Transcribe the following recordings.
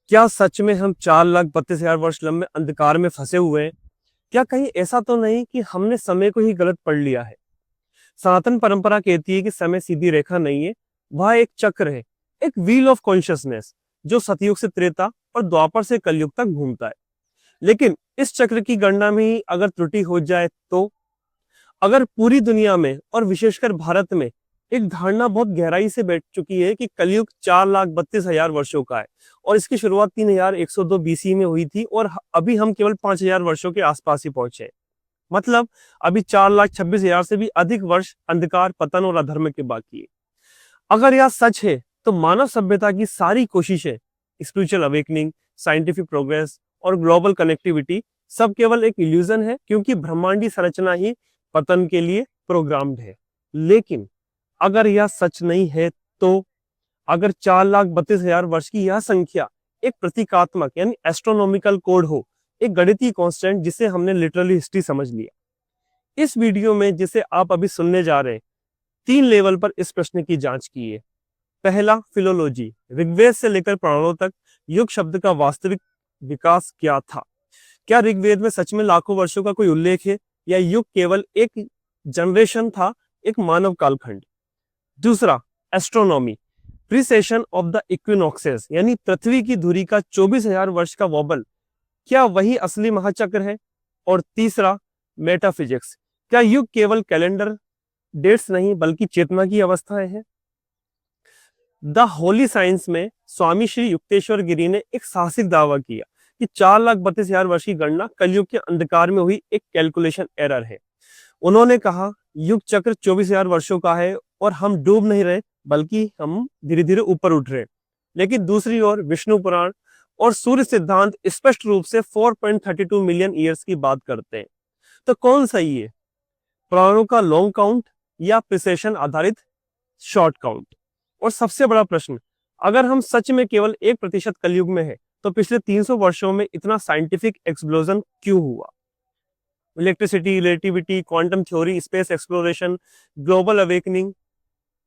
क्या सच में हम 4,32,000 वर्ष लंबे अंधकार में फंसे हुए हैं? क्या कहीं ऐसा तो नहीं कि हमने समय को ही गलत पढ़ लिया है? सनातन परंपरा कहती है कि समय सीधी रेखा नहीं है, वह एक चक्र है, एक व्हील ऑफ कॉन्शियसनेस जो सतयुग से त्रेता और द्वापर से कलयुग तक घूमता है। लेकिन इस चक्र की गणना में ही अगर त्रुटि हो जाए तो, अगर पूरी दुनिया में और विशेषकर भारत में एक धारणा बहुत गहराई से बैठ चुकी है कि कलयुग 4,32,000 वर्षों का है और इसकी शुरुआत 3,102 बीसी में हुई थी और अभी हम केवल 5,000 वर्षों के आसपास ही पहुंचे। मतलब अभी 4,26,000 से भी अधिक वर्ष अंधकार, पतन और अधर्म के बाकी है। अगर यह सच है तो मानव सभ्यता की सारी कोशिशें, स्पिरिचुअल अवेकनिंग, साइंटिफिक प्रोग्रेस और ग्लोबल कनेक्टिविटी सब केवल एक इल्यूजन है, क्योंकि ब्रह्मांडी संरचना ही पतन के लिए प्रोग्राम्ड है। लेकिन अगर यह सच नहीं है तो, अगर 4,32,000 वर्ष की यह संख्या एक प्रतीकात्मक यानी एस्ट्रोनॉमिकल कोड हो, एक गणितीय कांस्टेंट जिसे हमने लिटरली हिस्ट्री समझ लिया। इस वीडियो में जिसे आप अभी सुनने जा रहे हैं, 3 लेवल पर इस प्रश्न की जांच की है। पहला, फिलोलॉजी, ऋग्वेद से लेकर पुराणों तक युग शब्द का वास्तविक विकास क्या था? क्या ऋग्वेद में सच में लाखों वर्षों का कोई उल्लेख है, या युग केवल एक जनरेशन था, एक मानव कालखंड? दूसरा, astronomy, precession of the equinoxes, यानी पृथ्वी की धुरी का 24,000 वर्ष का वॉबल, क्या वही असली महाचक्र है? और तीसरा, मेटाफिजिक्स, क्या युग केवल कैलेंडर डेट्स नहीं बल्कि चेतना की अवस्थाएं हैं? द होली साइंस में स्वामी श्री युक्तेश्वर गिरी ने एक साहसिक दावा किया कि 4,32,000 वर्ष की गणना कलयुग के अंधकार में हुई एक कैलकुलेशन एरर है। उन्होंने कहा, युग चक्र 24,000 वर्षों का है और हम डूब नहीं रहे बल्कि हम धीरे धीरे ऊपर उठ रहे। लेकिन दूसरी ओर विष्णु पुराण और सूर्य सिद्धांत स्पष्ट रूप से 4.32 मिलियन ईयर्स की बात करते हैं। तो कौन सही है, पुराणों का लॉन्ग काउंट या प्रिसेशन आधारित शॉर्ट काउंट? और सबसे बड़ा प्रश्न, अगर हम सच में केवल 1% कलयुग में है तो पिछले 300 वर्षों में इतना साइंटिफिक एक्सप्लोजन क्यों हुआ? Electricity, relativity, quantum theory, space exploration, global awakening,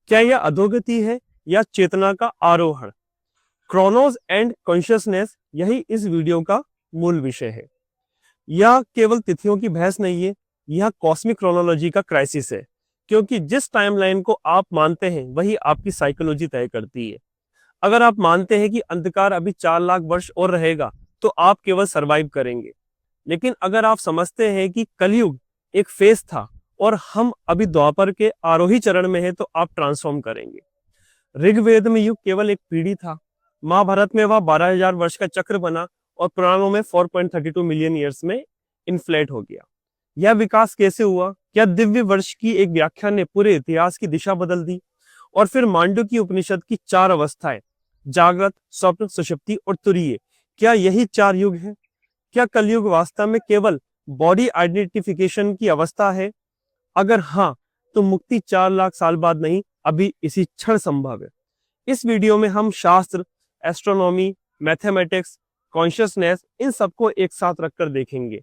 क्या यह अधोगति है या चेतना का आरोहण? क्रोनोस एंड कॉन्शियसनेस, यही इस वीडियो का मूल विषय है। यह केवल तिथियों की बहस नहीं है, यह कॉस्मिक क्रोनोलॉजी का क्राइसिस है, क्योंकि जिस टाइमलाइन को आप मानते हैं वही आपकी साइकोलॉजी तय करती है। अगर आप मानते हैं कि अंधकार अभी 4 लाख वर्ष और रहेगा तो आप केवल सरवाइव करेंगे। लेकिन अगर आप समझते हैं कि कलयुग एक फेज था और हम अभी द्वापर के आरोही चरण में हैं, तो आप ट्रांसफॉर्म करेंगे। ऋग्वेद में युग केवल एक पीढ़ी था, महाभारत में वह 12,000 वर्ष का चक्र बना और पुराणों में 4.32 मिलियन ईयर्स में इन्फ्लेट हो गया। यह विकास कैसे हुआ? क्या दिव्य वर्ष की एक व्याख्या ने पूरे इतिहास की दिशा बदल दी? और फिर मांडुक्य उपनिषद की 4 अवस्थाएं, जागृत, स्वप्न, सुषुप्ति और तुरीय, क्या यही 4 युग हैं? क्या कलयुग वास्तव में केवल बॉडी आइडेंटिफिकेशन की अवस्था है? अगर हाँ, तो मुक्ति 4 लाख साल बाद नहीं, अभी इसी क्षण संभव है। इस वीडियो में हम शास्त्र, एस्ट्रोनॉमी, मैथमेटिक्स, कॉन्शियसनेस, इन सबको एक साथ रखकर देखेंगे।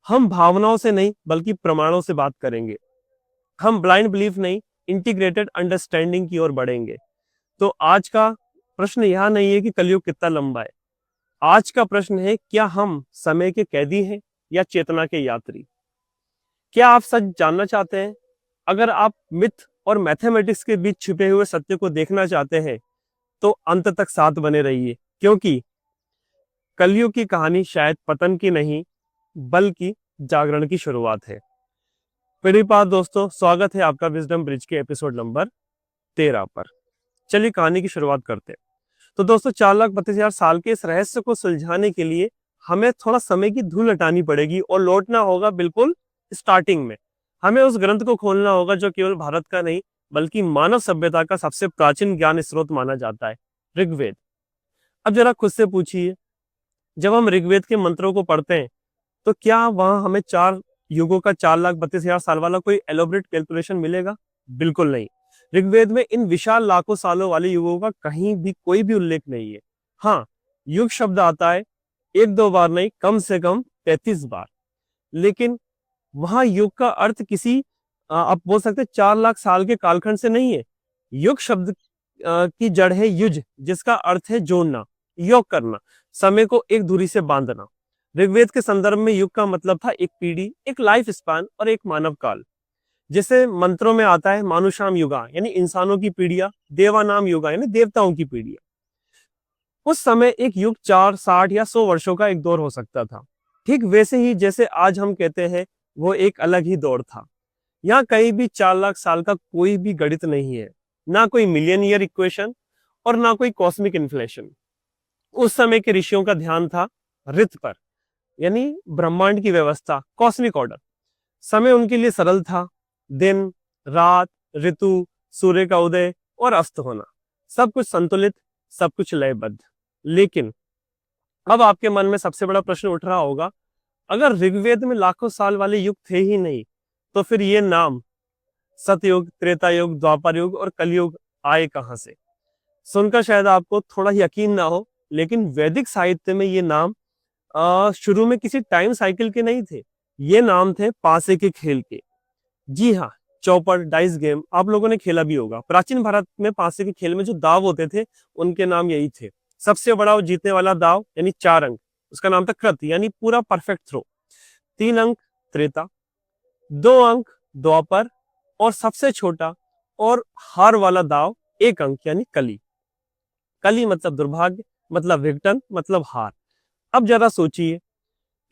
हम भावनाओं से नहीं बल्कि प्रमाणों से बात करेंगे। हम ब्लाइंड बिलीफ नहीं, इंटीग्रेटेड अंडरस्टैंडिंग की ओर बढ़ेंगे। तो आज का प्रश्न यह नहीं है कि कलयुग कितना लंबा है, आज का प्रश्न है, क्या हम समय के कैदी हैं या चेतना के यात्री? क्या आप सच जानना चाहते हैं? अगर आप मिथ और मैथमेटिक्स के बीच छिपे हुए सत्य को देखना चाहते हैं तो अंत तक साथ बने रहिए, क्योंकि कलयुग की कहानी शायद पतन की नहीं बल्कि जागरण की शुरुआत है। प्रियपात दोस्तों, स्वागत है आपका विजडम ब्रिज के एपिसोड नंबर 13 पर। चलिए कहानी की शुरुआत करते हैं। तो दोस्तों, 4,32,000 साल के इस रहस्य को सुलझाने के लिए हमें थोड़ा समय की धूल हटानी पड़ेगी और लौटना होगा बिल्कुल स्टार्टिंग में। हमें उस ग्रंथ को खोलना होगा जो केवल भारत का नहीं बल्कि मानव सभ्यता का सबसे प्राचीन ज्ञान स्रोत माना जाता है, ऋग्वेद। अब जरा खुद से पूछिए, जब हम ऋग्वेद के मंत्रों को पढ़ते हैं तो क्या वहां हमें 4 युगों का 4,32,000 साल वाला कोई एलोबरेट कैलकुलेशन मिलेगा? बिल्कुल नहीं। ऋग्वेद में इन विशाल लाखों सालों वाले युगों का कहीं भी कोई भी उल्लेख नहीं है। हाँ, युग शब्द आता है 1-2 बार नहीं, कम से कम 33 बार। लेकिन वहां युग का अर्थ किसी आप बोल सकते 4 लाख साल के कालखंड से नहीं है। युग शब्द की जड़ है युज, जिसका अर्थ है जोड़ना, योग करना, समय को एक धुरी से बांधना। ऋग्वेद के संदर्भ में युग का मतलब था एक पीढ़ी, एक लाइफ स्पान और एक मानव काल। जैसे मंत्रों में आता है मानुषाम युगा यानी इंसानों की पीढ़ियां, देवानाम युगा यानी देवताओं की पीढ़ियां। उस समय एक युग 4, 60 या 100 वर्षों का एक दौर हो सकता था। ठीक वैसे ही जैसे आज हम कहते हैं वो एक अलग ही दौर था। यहाँ कहीं भी 4 लाख साल का कोई भी गणित नहीं है, ना कोई मिलियन ईयर इक्वेशन और ना कोई कॉस्मिक इन्फ्लेशन। उस समय के ऋषियों का ध्यान था ऋत पर, यानी ब्रह्मांड की व्यवस्था, कॉस्मिक ऑर्डर। समय उनके लिए सरल था, दिन, रात, ऋतु, सूर्य का उदय और अस्त होना, सब कुछ संतुलित, सब कुछ लयबद्ध। लेकिन अब आपके मन में सबसे बड़ा प्रश्न उठ रहा होगा, अगर ऋग्वेद में लाखों साल वाले युग थे ही नहीं, तो फिर ये नाम सतयुग, त्रेता युग, द्वापर युग और कलयुग आए कहां से? सुनकर शायद आपको थोड़ा यकीन ना हो, लेकिन वैदिक साहित्य में ये नाम शुरू में किसी टाइम साइकिल के नहीं थे। ये नाम थे पासे के खेल के। जी हाँ, चौपड़, डाइस गेम आप लोगों ने खेला भी होगा। प्राचीन भारत में पासे के खेल में जो दाव होते थे, उनके नाम यही थे। सबसे बड़ा और जीतने वाला दाव यानी 4 अंक, उसका नाम था कृत यानी पूरा परफेक्ट थ्रो। 3 अंक त्रेता, 2 अंक द्वापर और सबसे छोटा और हार वाला दाव 1 अंक यानी कली। कली मतलब दुर्भाग्य, मतलब विघटन, मतलब हार। अब जरा सोचिए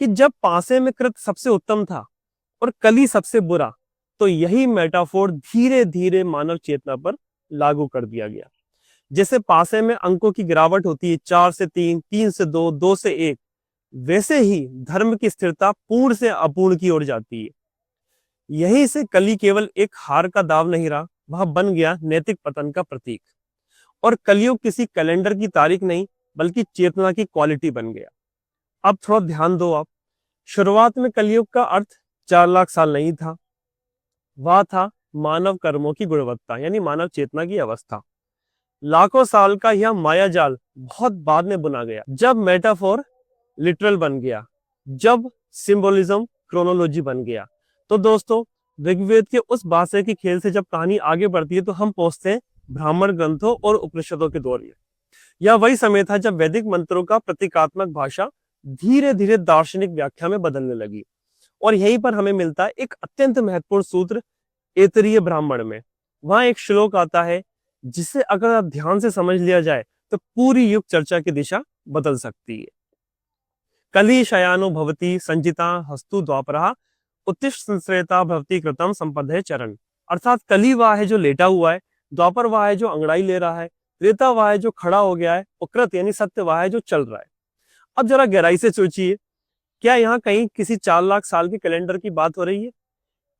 कि जब पासे में कृत सबसे उत्तम था और कली सबसे बुरा, तो यही मेटाफोर धीरे धीरे मानव चेतना पर लागू कर दिया गया। जैसे पासे में अंकों की गिरावट होती है 4 से 3, 3 से 2, 2 से 1, वैसे ही धर्म की स्थिरता पूर्ण से अपूर्ण की ओर जाती है। यहीं से कली केवल एक हार का दाव नहीं रहा, वह बन गया नैतिक पतन का प्रतीक। और कलयुग किसी कैलेंडर की तारीख नहीं, बल्कि चेतना की क्वालिटी बन गया। अब थोड़ा ध्यान दो आप। शुरुआत में कलयुग का अर्थ 4 लाख साल नहीं था, वह था मानव कर्मों की गुणवत्ता यानी मानव चेतना की अवस्था। लाखों साल का यह माया जाल बहुत बाद में बुना गया, जब मेटाफोर लिटरल बन गया, जब सिंबोलिज्म क्रोनोलॉजी बन गया। तो दोस्तों, ऋग्वेद के उस बासे के खेल से जब कहानी आगे बढ़ती है, तो हम पहुंचते हैं ब्राह्मण ग्रंथों और उपनिषदों के दौर में। यह वही समय था जब वैदिक मंत्रों का प्रतीकात्मक भाषा धीरे धीरे दार्शनिक व्याख्या में बदलने लगी। और यहीं पर हमें मिलता है एक अत्यंत महत्वपूर्ण सूत्र ऐतरेय ब्राह्मण में। वहां एक श्लोक आता है जिसे अगर आप ध्यान से समझ लिया जाए तो पूरी युग चर्चा की दिशा बदल सकती है। कली शयानो भवती संजिता हस्तु द्वापरा उत्तिष्ठ संश्रेता भवती कृतम संपदे चरण। अर्थात कली वह है जो लेटा हुआ है, द्वापर वह है जो अंगड़ाई ले रहा है, त्रेता वह है जो खड़ा हो गया है, और कृत यानी सत्य वह है जो चल रहा है। अब जरा गहराई से सोचिए, क्या यहाँ कहीं किसी 4 लाख साल के कैलेंडर की बात हो रही है?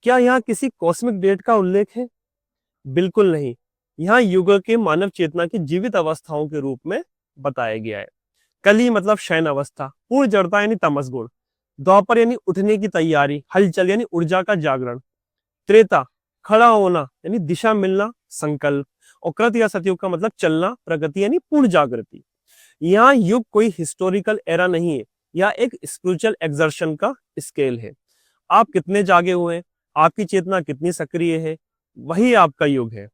क्या यहाँ किसी कॉस्मिक डेट का उल्लेख है? बिल्कुल नहीं। यहाँ युग के मानव चेतना की जीवित अवस्थाओं के रूप में बताया गया है। कली मतलब शयन अवस्था, पूर्ण जड़ता यानी तमस गुण, द्वापर यानी उठने की तैयारी, हलचल यानी ऊर्जा का जागरण, त्रेता खड़ा होना यानी दिशा मिलना, संकल्प, और कृत या सतयुग का मतलब चलना, प्रगति यानी पूर्ण जागृति। यहाँ युग कोई हिस्टोरिकल एरा नहीं है, यह एक स्पिरिचुअल एक्सर्शन का स्केल है। आप कितने जागे हुए हैं, आपकी चेतना कितनी सक्रिय है, वही आपका युग है।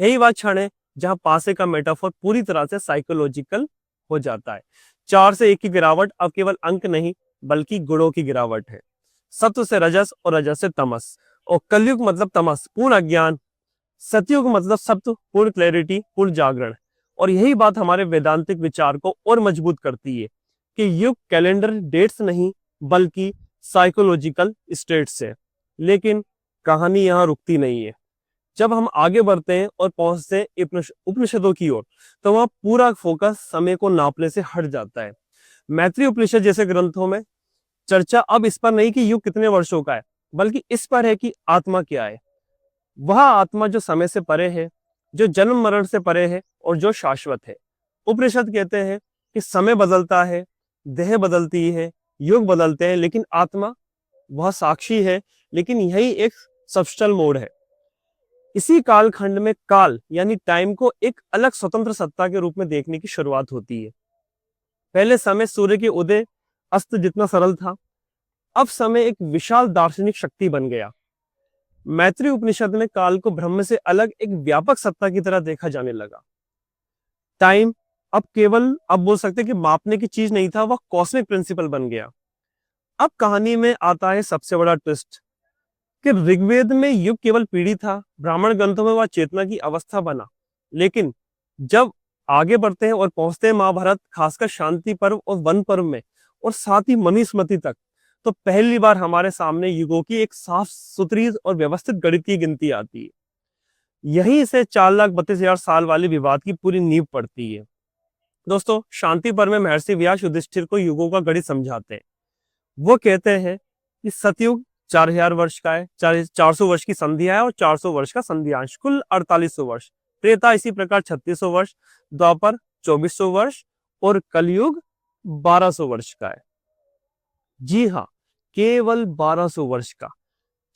यही वह क्षण है जहां पासे का मेटाफोर पूरी तरह से साइकोलॉजिकल हो जाता है। 4 से 1 की गिरावट अब केवल अंक नहीं, बल्कि गुणों की गिरावट है। सत्व से रजस और रजस से तमस, और कलयुग मतलब तमस, पूर्ण अज्ञान। सतयुग मतलब सत्व, पूर्ण क्लैरिटी, पूर्ण जागरण। और यही बात हमारे वेदांतिक विचार को और मजबूत करती है कि युग कैलेंडर डेट्स नहीं, बल्कि साइकोलॉजिकल स्टेट्स है। लेकिन कहानी यहाँ रुकती नहीं है। जब हम आगे बढ़ते हैं और पहुंचते हैं उपनिषदों की ओर, तो वहां पूरा फोकस समय को नापने से हट जाता है। मैत्री उपनिषद जैसे ग्रंथों में चर्चा अब इस पर नहीं कि युग कितने वर्षों का है, बल्कि इस पर है कि आत्मा क्या है। वह आत्मा जो समय से परे है, जो जन्म मरण से परे है और जो शाश्वत है। उपनिषद कहते हैं कि समय बदलता है, देह बदलती है, युग बदलते हैं, लेकिन आत्मा वह साक्षी है। लेकिन यही एक सबस्टल मोड है। इसी कालखंड में काल यानी टाइम को एक अलग स्वतंत्र सत्ता के रूप में देखने की शुरुआत होती है। पहले समय सूर्य के उदय अस्त जितना सरल था, अब समय एक विशाल दार्शनिक शक्ति बन गया। मैत्री उपनिषद में काल को ब्रह्म से अलग एक व्यापक सत्ता की तरह देखा जाने लगा। टाइम अब बोल सकते हैं कि मापने की चीज नहीं था, वह कॉस्मिक प्रिंसिपल बन गया। अब कहानी में आता है सबसे बड़ा ट्विस्ट कि ऋग्वेद में युग केवल पीढ़ी था, ब्राह्मण ग्रंथों में वह चेतना की अवस्था बना। लेकिन जब आगे बढ़ते हैं और पहुंचते हैं महाभारत, खासकर शांति पर्व और वन पर्व में, और साथ ही मनुस्मृति तक, तो पहली बार हमारे सामने युगों की एक साफ सुथरी और व्यवस्थित गणितीय गिनती आती है। यहीं से 4,32,000 साल वाले विवाद की पूरी नींव पड़ती है। दोस्तों, शांति पर्व में महर्षि व्यास युधिष्ठिर को युगों का गणित समझाते हैं। वो कहते हैं कि सतयुग 4,000 वर्ष का है, 400 वर्ष की संध्या है और 400 वर्ष का संध्यांश, कुल 4800 वर्ष। त्रेता इसी प्रकार 3600 वर्ष, द्वापर 2400 वर्ष और कलयुग 1200 वर्ष का है। जी हाँ, केवल 1200 वर्ष का।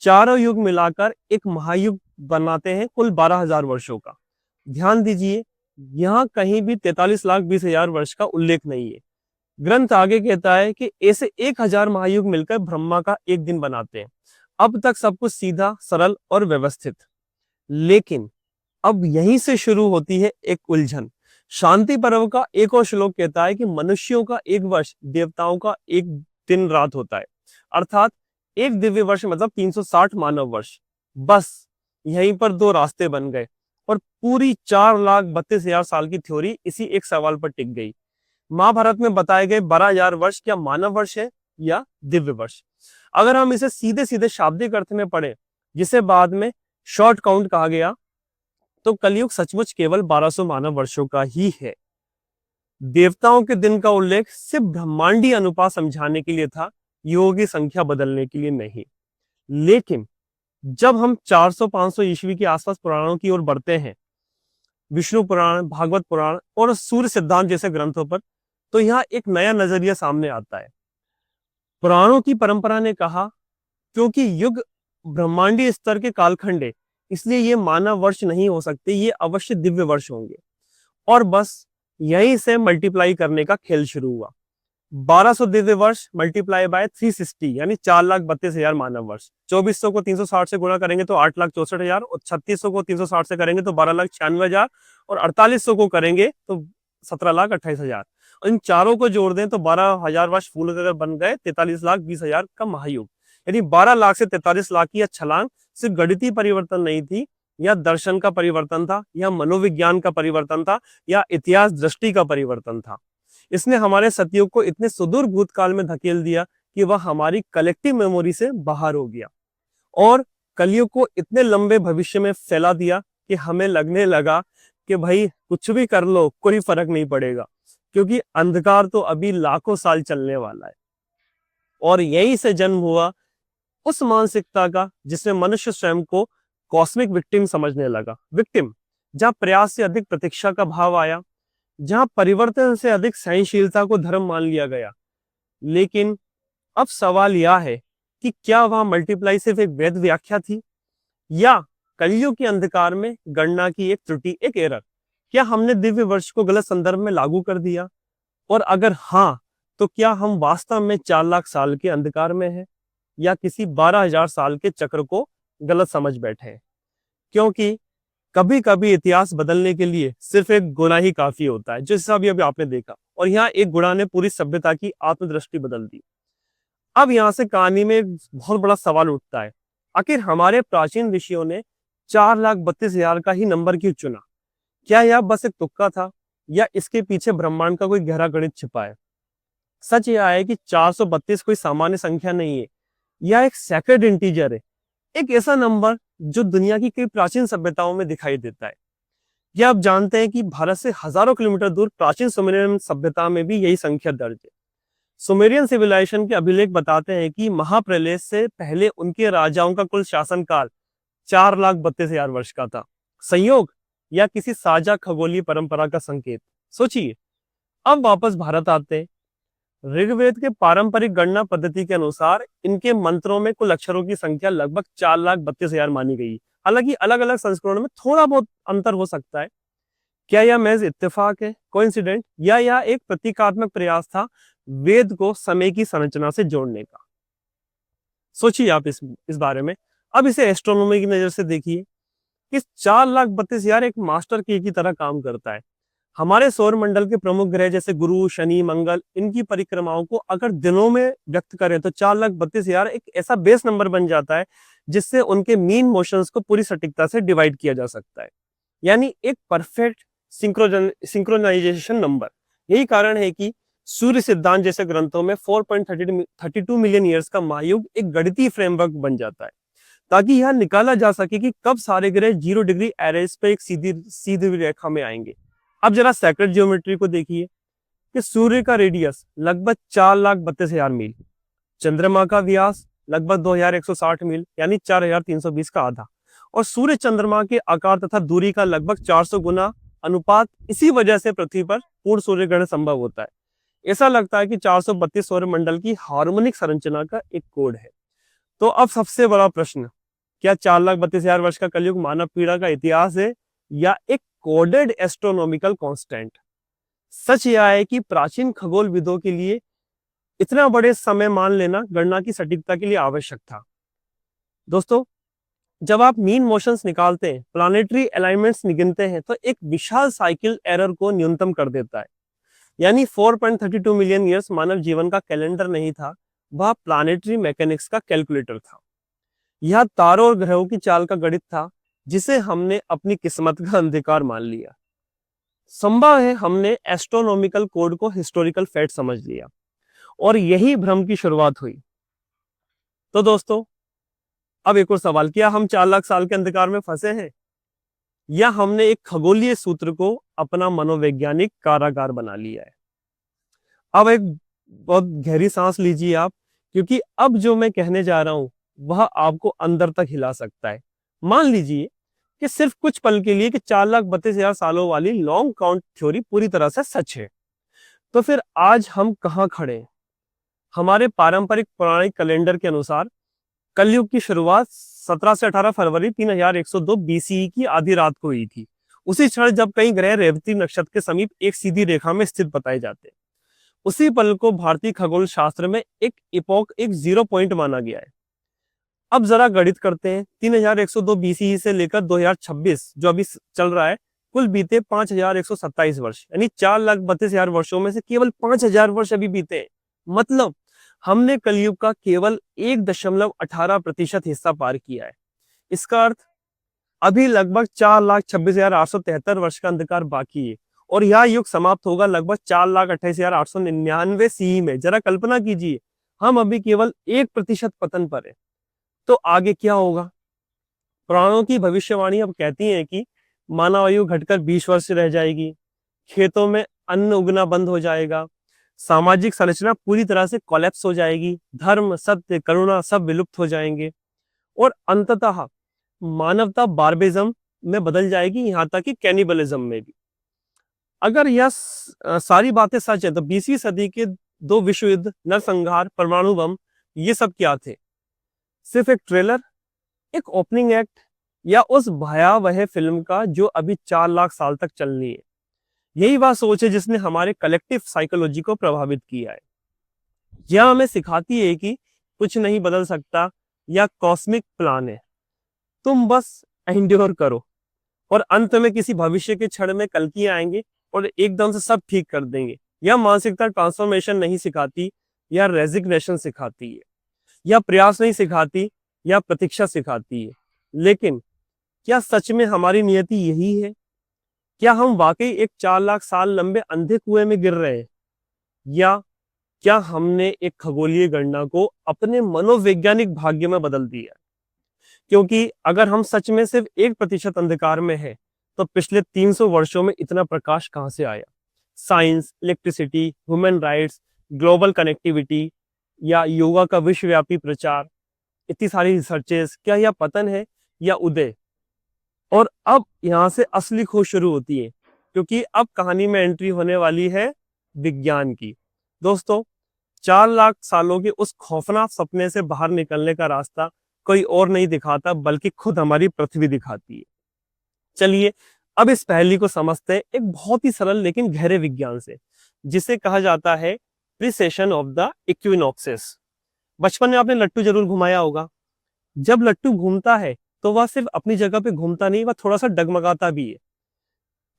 चारों युग मिलाकर एक महायुग बनाते हैं कुल 12,000 वर्षों का। ध्यान दीजिए, यहाँ कहीं भी 43,20,000 वर्ष का उल्लेख नहीं है। ग्रंथ आगे कहता है कि ऐसे 1,000 महायुग मिलकर ब्रह्मा का एक दिन बनाते हैं। अब तक सब कुछ सीधा, सरल और व्यवस्थित। लेकिन अब यहीं से शुरू होती है एक उलझन। शांति पर्व का एक और श्लोक कहता है कि मनुष्यों का एक वर्ष देवताओं का एक दिन रात होता है, अर्थात एक दिव्य वर्ष मतलब 360 मानव वर्ष। बस यहीं पर दो रास्ते बन गए और पूरी 4,32,000 साल की थ्योरी इसी एक सवाल पर टिक गई। महाभारत में बताए गए 12,000 वर्ष क्या मानव वर्ष है या दिव्य वर्ष? अगर हम इसे सीधे सीधे शाब्दिक अर्थ में पढ़े, जिसे बाद में शॉर्ट काउंट कहा गया, तो कलयुग सचमुच केवल 1200 मानव वर्षों का ही है। देवताओं के दिन का उल्लेख सिर्फ ब्रह्मांडीय अनुपात समझाने के लिए था, युगों की संख्या बदलने के लिए नहीं। लेकिन जब हम 400-500 ईस्वी के आसपास पुराणों की ओर बढ़ते हैं, विष्णु पुराण, भागवत पुराण और सूर्य सिद्धांत जैसे ग्रंथों पर, तो यहाँ एक नया नजरिया सामने आता है। पुराणों की परंपरा ने कहा, क्योंकि युग ब्रह्मांडीय स्तर के कालखंड है, इसलिए ये मानव वर्ष नहीं हो सकते, ये अवश्य दिव्य वर्ष होंगे। और बस यहीं से मल्टीप्लाई करने का खेल शुरू हुआ। 1200 दिव्य वर्ष मल्टीप्लाई बाय 360 यानी 4,32,000 मानव वर्ष। 2400 को 360 से गुणा करेंगे तो 8,64,000 और 3600 को 360 से करेंगे तो 12,96,000 और 4800 को करेंगे तो 17,28,000। इन चारों को जोड़ दें तो 12,000 वर्ष फूल अगर बन गए 43,20,000 का महायुग। यानी 12 लाख से 43 लाख की यह छलांग सिर्फ गणितीय परिवर्तन नहीं थी, या दर्शन का परिवर्तन था, या मनोविज्ञान का परिवर्तन था, या इतिहास दृष्टि का परिवर्तन था। इसने हमारे सतयुग को इतने सुदूर भूतकाल में धकेल दिया कि वह हमारी कलेक्टिव मेमोरी से बाहर हो गया, और कलयुग को इतने लंबे भविष्य में फैला दिया कि हमें लगने लगा कि भाई कुछ भी कर लो कोई फर्क नहीं पड़ेगा, क्योंकि अंधकार तो अभी लाखों साल चलने वाला है। और यहीं से जन्म हुआ उस मानसिकता का जिसमें मनुष्य स्वयं को कॉस्मिक विक्टिम समझने लगा। विक्टिम, जहां प्रयास से अधिक प्रतीक्षा का भाव आया, जहां परिवर्तन से अधिक सहनशीलता को धर्म मान लिया गया। लेकिन अब सवाल यह है कि क्या वह मल्टीप्लाई सिर्फ एक वैध व्याख्या थी, या कलयुग के अंधकार में गणना की एक त्रुटि, एक एरर? क्या हमने दिव्य वर्ष को गलत संदर्भ में लागू कर दिया? और अगर हाँ, तो क्या हम वास्तव में 4 लाख साल के अंधकार में हैं, या किसी 12,000 साल के चक्र को गलत समझ बैठे हैं? क्योंकि कभी कभी इतिहास बदलने के लिए सिर्फ एक गुणा ही काफी होता है, जैसा अभी आपने देखा। और यहाँ एक गुणा ने पूरी सभ्यता की आत्मदृष्टि बदल दी। अब यहाँ से कहानी में एक बहुत बड़ा सवाल उठता है, आखिर हमारे प्राचीन ऋषियों ने 4,32,000 का ही नंबर क्यों चुना? क्या यह बस एक तुक्का था, या इसके पीछे ब्रह्मांड का कोई गहरा गणित छिपा है? सच यह है कि 432 कोई सामान्य संख्या नहीं है, यह एक सैक्रेड इंटीजर है, एक ऐसा नंबर जो दुनिया की कई प्राचीन सभ्यताओं में दिखाई देता है। क्या आप जानते हैं कि भारत से हजारों किलोमीटर दूर प्राचीन सुमेरियन सभ्यता में भी यही संख्या दर्ज है? सुमेरियन सिविलाइजेशन के अभिलेख बताते हैं कि महाप्रलय से पहले उनके राजाओं का कुल शासनकाल 4,32,000 वर्ष का था। संयोग या किसी साझा खगोलीय परंपरा का संकेत? सोचिए। अब वापस भारत आते हैं। ऋग्वेद के पारंपरिक गणना पद्धति के अनुसार इनके मंत्रों में कुल अक्षरों की संख्या लगभग 4,32,000 मानी गई। हालांकि अलग अलग संस्करणों में थोड़ा बहुत अंतर हो सकता है। क्या यह महज इत्तेफाक है, कोइंसिडेंट, या यह एक प्रतीकात्मक प्रयास था वेद को समय की संरचना से जोड़ने का? सोचिए आप इस बारे में। अब इसे एस्ट्रोनॉमी की नजर से देखिए। इस 4,32,000 एक मास्टर की तरह काम करता है। हमारे सौर मंडल के प्रमुख ग्रह जैसे गुरु, शनि, मंगल, इनकी परिक्रमाओं को अगर दिनों में व्यक्त करें तो 4,32,000 एक ऐसा बेस नंबर बन जाता है जिससे उनके मीन मोशंस को पूरी सटीकता से डिवाइड किया जा सकता है, यानी एक परफेक्ट सिंक्रोनाइजेशन नंबर। यही कारण है कि सूर्य सिद्धांत जैसे ग्रंथों में 4.32 मिलियन ईयर्स का महायुग एक गणितीय फ्रेमवर्क बन जाता है, ताकि यह निकाला जा सके कि कब सारे ग्रह 0 डिग्री एरेस पे एक सीधी सीधी रेखा में आएंगे। अब जरा सैक्रेड ज्योमेट्री को देखिए कि सूर्य का रेडियस लगभग 4,32,000 मील, चंद्रमा का व्यास लगभग 2,160 मील यानी 4,320 का आधा, और सूर्य चंद्रमा के आकार तथा दूरी का लगभग 400 गुना अनुपात। इसी वजह से पृथ्वी पर पूर्ण सूर्य ग्रहण संभव होता है। ऐसा लगता है कि 432 सौर मंडल की हार्मोनिक संरचना का एक कोड है। तो अब सबसे बड़ा प्रश्न, क्या 4,32,000 वर्ष का कलयुग मानव पीड़ा का इतिहास है या एक कोडेड एस्ट्रोनॉमिकल कांस्टेंट? सच यह है कि प्राचीन खगोलविदों के लिए इतना बड़े समय मान लेना गणना की सटीकता के लिए आवश्यक था। दोस्तों, जब आप मीन मोशंस निकालते हैं, प्लानेटरी अलाइनमेंट्स गिनते हैं, तो एक विशाल साइकिल एरर को न्यूनतम कर देता है। यानी 4.32 मिलियन ईयर्स मानव जीवन का कैलेंडर नहीं था, वह प्लानेटरी मैकेनिक्स का कैलकुलेटर था। यह तारों और ग्रहों की चाल का गणित था जिसे हमने अपनी किस्मत का अंधकार मान लिया। संभव है हमने एस्ट्रोनॉमिकल कोड को हिस्टोरिकल फैक्ट समझ लिया और यही भ्रम की शुरुआत हुई। तो दोस्तों, अब एक और सवाल, क्या हम 4 लाख साल के अंधकार में फंसे हैं या हमने एक खगोलीय सूत्र को अपना मनोवैज्ञानिक कारागार बना लिया है? अब एक बहुत गहरी सांस लीजिए आप, क्योंकि अब जो मैं कहने जा रहा हूं वह आपको अंदर तक हिला सकता है। मान लीजिए कि सिर्फ कुछ पल के लिए कि 4,32,000 सालों वाली लॉन्ग काउंट थ्योरी पूरी तरह से सच है, तो फिर आज हम कहां खड़े हैं? हमारे पारंपरिक पौराणिक कैलेंडर के अनुसार कलयुग की शुरुआत 17 से 18 फरवरी 3102 बीसीई की आधी रात को हुई थी। उसी क्षण जब कई ग्रह रेवती नक्षत्र के समीप एक सीधी रेखा में स्थित बताए जाते हैं, उसी पल को भारतीय खगोल शास्त्र में एक इपोक, एक 0 पॉइंट माना गया है। अब जरा गणित करते हैं। 3102 बीसीई से लेकर 2026 जो अभी चल रहा है, कुल बीते 5,127 वर्ष, यानी 4,32,000 वर्षों में से केवल 5,000 वर्ष अभी बीते हैं। मतलब हमने कलयुग का केवल 1.18% हिस्सा पार किया है। इसका अर्थ अभी लगभग 4,26,873 वर्ष का अंधकार बाकी है और यह युग समाप्त होगा लगभग 4,28,899 सीई में। जरा कल्पना कीजिए, हम अभी केवल 1% पतन पर है। तो आगे क्या होगा? पुराणों की भविष्यवाणी अब कहती है कि मानव आयु घटकर 20 वर्ष रह जाएगी, खेतों में अन्न उगना बंद हो जाएगा, सामाजिक संरचना पूरी तरह से कोलैप्स हो जाएगी, धर्म, सत्य, करुणा सब विलुप्त हो जाएंगे और अंततः मानवता बार्बेरिज्म में बदल जाएगी, यहां तक कि कैनिबलिज्म में भी। अगर यह सारी बातें सच है तो 20वीं सदी के 2 विश्व युद्ध, नरसंहार, परमाणु बम, ये सब क्या थे? सिर्फ एक ट्रेलर, एक ओपनिंग एक्ट, या उस भयावह फिल्म का जो अभी 4 लाख साल तक चलनी है? यही वह सोच है जिसने हमारे कलेक्टिव साइकोलॉजी को प्रभावित किया है। यह हमें सिखाती है कि कुछ नहीं बदल सकता, या कॉस्मिक प्लान है, तुम बस एंड्योर करो और अंत में किसी भविष्य के क्षण में कल्कि आएंगे और एकदम से सब ठीक कर देंगे। यह मानसिकता ट्रांसफॉर्मेशन नहीं सिखाती, या रेजिग्नेशन सिखाती है, या प्रयास नहीं सिखाती, या प्रतीक्षा सिखाती है। लेकिन क्या सच में हमारी नियति यही है? क्या हम वाकई एक 4 लाख साल लंबे अंधे कुएं में गिर रहे हैं, या क्या हमने एक खगोलीय गणना को अपने मनोवैज्ञानिक भाग्य में बदल दिया? क्योंकि अगर हम सच में सिर्फ 1% अंधकार में है, तो पिछले 300 वर्षों में इतना प्रकाश कहां से आया? Science, electricity, human rights, global connectivity, या योगा का विश्वव्यापी प्रचार, इतनी सारी रिसर्चेस, क्या यह पतन है या उदय? और अब यहां से असली खोज शुरू होती है, क्योंकि अब कहानी में एंट्री होने वाली है विज्ञान की। दोस्तों, 4 लाख सालों के उस खौफनाक सपने से बाहर निकलने का रास्ता कोई और नहीं दिखाता, बल्कि खुद हमारी पृथ्वी दिखाती है। चलिए अब इस पहेली को समझते हैं एक बहुत ही सरल लेकिन गहरे विज्ञान से, जिसे कहा जाता है प्रिसेशन ऑफ द इक्विनॉक्सेस। बचपन में आपने लट्टू जरूर घुमाया होगा। जब लट्टू घूमता है तो वह सिर्फ अपनी जगह पे घूमता नहीं, वह थोड़ा सा डगमगाता भी है।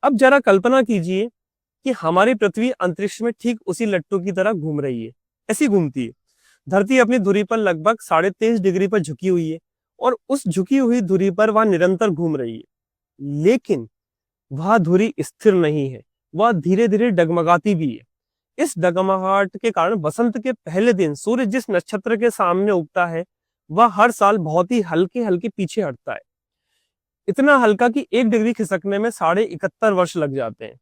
अब जरा कल्पना कीजिए कि हमारी पृथ्वी अंतरिक्ष में ठीक उसी लट्टू की तरह घूम रही है, ऐसी घूमती है। धरती अपनी धुरी पर लगभग 23.5 डिग्री पर झुकी हुई है और उस झुकी हुई धुरी पर वह निरंतर घूम रही है। लेकिन वह धुरी स्थिर नहीं है, वह धीरे धीरे डगमगाती भी है। इस डगमगाहट के कारण वसंत के पहले दिन सूर्य जिस नक्षत्र के सामने उगता है वह हर साल बहुत ही हल्के हल्के पीछे हटता है, इतना हल्का कि 1 डिग्री खिसकने में 71.5 वर्ष लग जाते हैं।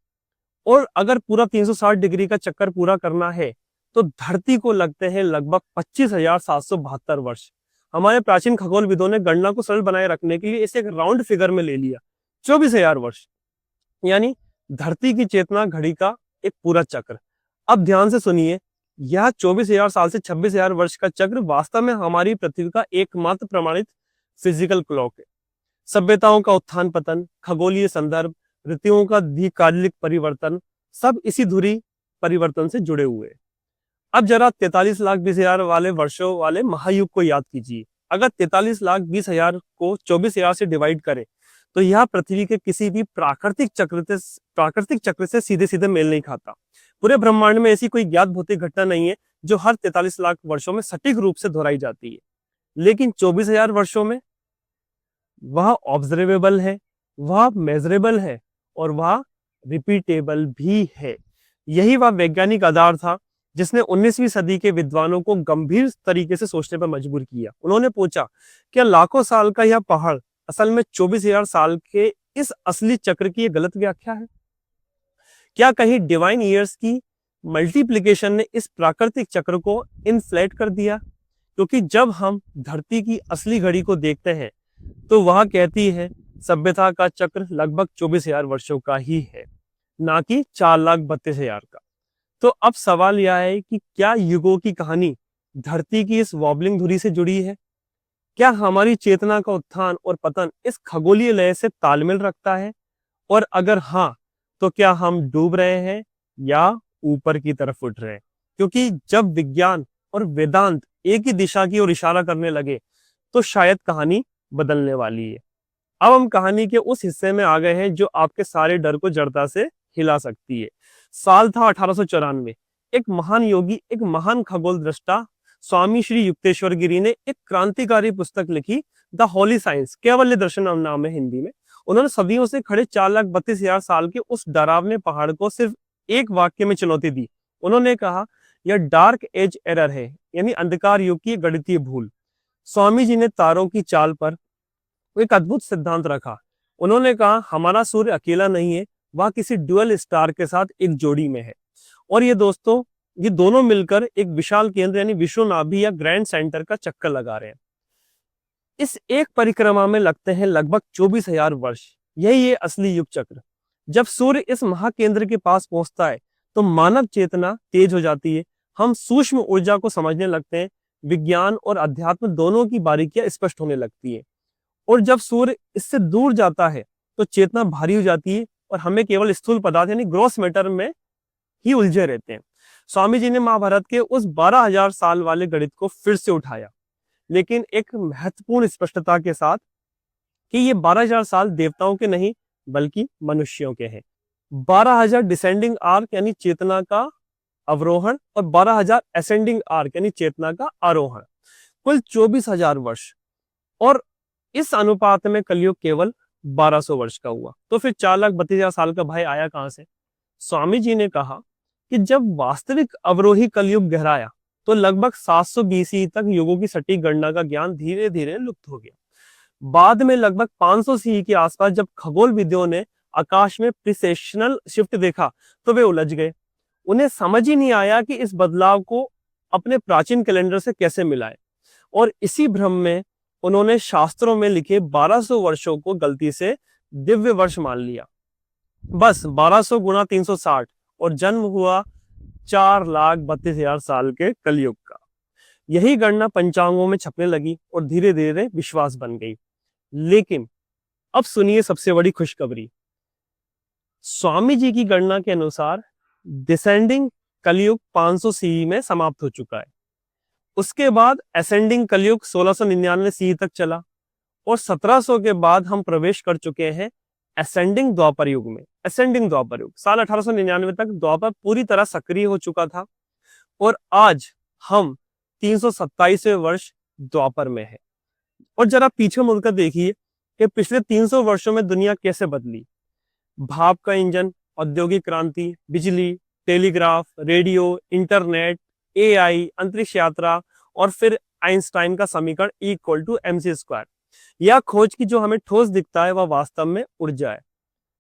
और अगर पूरा 360 डिग्री का चक्कर पूरा करना है तो धरती को लगते हैं लगभग 25,772 वर्ष। हमारे प्राचीन खगोलविदों ने गणना को सरल बनाए रखने के लिए इसे एक राउंड फिगर में ले लिया, 24,000 वर्ष, यानी धरती की चेतना घड़ी का एक पूरा चक्र। अब ध्यान से सुनिए, यह 24,000 साल से 26,000 वर्ष का चक्र वास्तव में हमारी पृथ्वी का एकमात्र प्रमाणित फिजिकल क्लॉक है। सभ्यताओं का उत्थान पतन, खगोलीय संदर्भ, ऋतुओं का द्विकालिक परिवर्तन, सब इसी धुरी परिवर्तन से जुड़े हुए हैं। अब जरा 43,20,000 वाले वर्षों वाले महायुग को याद कीजिए। अगर 43,20,000 को 24,000 से डिवाइड करें तो यह पृथ्वी के किसी भी प्राकृतिक चक्र से सीधे सीधे मेल नहीं खाता। पूरे ब्रह्मांड में ऐसी कोई ज्ञात भौतिक घटना नहीं है जो हर 43 लाख वर्षों में सटीक रूप से दोहराई जाती है। लेकिन 24,000 वर्षों में वह ऑब्जर्वेबल है, वह मेजरेबल है और वह रिपीटेबल भी है। यही वह वैज्ञानिक आधार था जिसने 19वीं सदी के विद्वानों को गंभीर तरीके से सोचने पर मजबूर किया। उन्होंने पूछा, क्या लाखों साल का यह पहाड़ असल में 24,000 साल के इस असली चक्र की गलत व्याख्या है? क्या कहीं डिवाइन ईयर्स की मल्टीप्लिकेशन ने इस प्राकृतिक चक्र को इनफ्लेट कर दिया? क्योंकि जब हम धरती की असली घड़ी को देखते हैं तो वह कहती है सभ्यता का चक्र लगभग 24,000 वर्षों का ही है, ना कि 4,32,000 का। तो अब सवाल यह है कि क्या युगों की कहानी धरती की इस वॉबलिंग धुरी से जुड़ी है? क्या हमारी चेतना का उत्थान और पतन इस खगोलीय लय से तालमेल रखता है? और अगर हाँ, तो क्या हम डूब रहे हैं या ऊपर की तरफ उठ रहे हैं? क्योंकि जब विज्ञान और वेदांत एक ही दिशा की ओर इशारा करने लगे तो शायद कहानी बदलने वाली है। अब हम कहानी के उस हिस्से में आ गए हैं जो आपके सारे डर को जड़ता से हिला सकती है। साल था 1894। एक महान योगी, एक महान खगोल दृष्टा स्वामी श्री युक्तेश्वर गिरी ने एक क्रांतिकारी पुस्तक लिखी, द होली साइंस, कैवल्य दर्शन नाम है हिंदी में। उन्होंने सदियों से खड़े 4,32,000 साल के उस डरावने पहाड़ को सिर्फ एक वाक्य में चुनौती दी। उन्होंने कहा, यह डार्क एज एरर है, यानी अंधकार युग की गणितीय भूल। स्वामी जी ने तारों की चाल पर एक अद्भुत सिद्धांत रखा। उन्होंने कहा, हमारा सूर्य अकेला नहीं है, वह किसी ड्यूअल स्टार के साथ एक जोड़ी में है। और ये दोस्तों, ये दोनों मिलकर एक विशाल केंद्र यानी विश्व नाभि या ग्रैंड सेंटर का चक्कर लगा रहे हैं। इस एक परिक्रमा में लगते हैं लगभग 24,000 वर्ष। यही है असली युग चक्र। जब सूर्य इस महाकेंद्र के पास पहुंचता है तो मानव चेतना तेज हो जाती है। हम सूक्ष्म ऊर्जा को समझने लगते हैं। विज्ञान और अध्यात्म दोनों की बारीकियां स्पष्ट होने लगती है। और जब सूर्य इससे दूर जाता है तो चेतना भारी हो जाती है और हमें केवल स्थूल पदार्थ यानी ग्रॉस मैटर में ही उलझे रहते हैं। स्वामी जी ने महाभारत के उस 12,000 साल वाले गणित को फिर से उठाया, लेकिन एक महत्वपूर्ण स्पष्टता के साथ कि ये 12,000 साल देवताओं के नहीं बल्कि मनुष्यों के हैं। 12,000 डिसेंडिंग आर्क यानी चेतना का अवरोहण और 12,000 असेंडिंग आर्क यानी चेतना का आरोहण, कुल 24,000 वर्ष। और इस अनुपात में कलयुग केवल 1,200 वर्ष का हुआ। तो फिर 4,32,000 साल का भाई आया कहां से? स्वामी जी ने कहा कि जब वास्तविक अवरोही कलयुग गहराया तो लगभग 700 BC तक युगों की सटीक गणना का ज्ञान धीरे धीरे लुप्त हो गया। बाद में लगभग 500 CE के आसपास जब खगोलविदों ने आकाश में प्रिसेशनल शिफ्ट देखा तो वे उलझ गए। उन्हें समझ ही नहीं आया कि इस बदलाव को अपने प्राचीन कैलेंडर से कैसे मिलाए। और इसी भ्रम में उन्होंने शास्त्रों में लिखे 1,200 वर्षों को गलती से दिव्य वर्ष मान लिया। बस 1,200 गुणा 360 और जन्म हुआ 4,32,000 साल के कलयुग का। यही गणना पंचांगों में छपने लगी और धीरे धीरे विश्वास बन गई। लेकिन अब सुनिए सबसे बड़ी खुशखबरी। स्वामी जी की गणना के अनुसार डिसेंडिंग कलयुग 500 CE में समाप्त हो चुका है। उसके बाद असेंडिंग कलयुग 1699 CE तक चला और 1700 के बाद हम प्रवेश कर चुके हैं असेंडिंग द्वापर युग में, असेंडिंग द्वापर युग साल 1899 तक द्वापर पूरी तरह सक्रिय हो चुका था और आज हम 327वें वर्ष द्वापर में है। और जरा पीछे मुड़कर देखिए कि पिछले 300 वर्षों में दुनिया कैसे बदली। भाप का इंजन, औद्योगिक क्रांति, बिजली, टेलीग्राफ, रेडियो, इंटरनेट, एआई, अंतरिक्ष यात्रा और फिर आइंस्टाइन का समीकरण E=mc²। यह खोज की जो हमें ठोस दिखता है वह वास्तव में ऊर्जा है।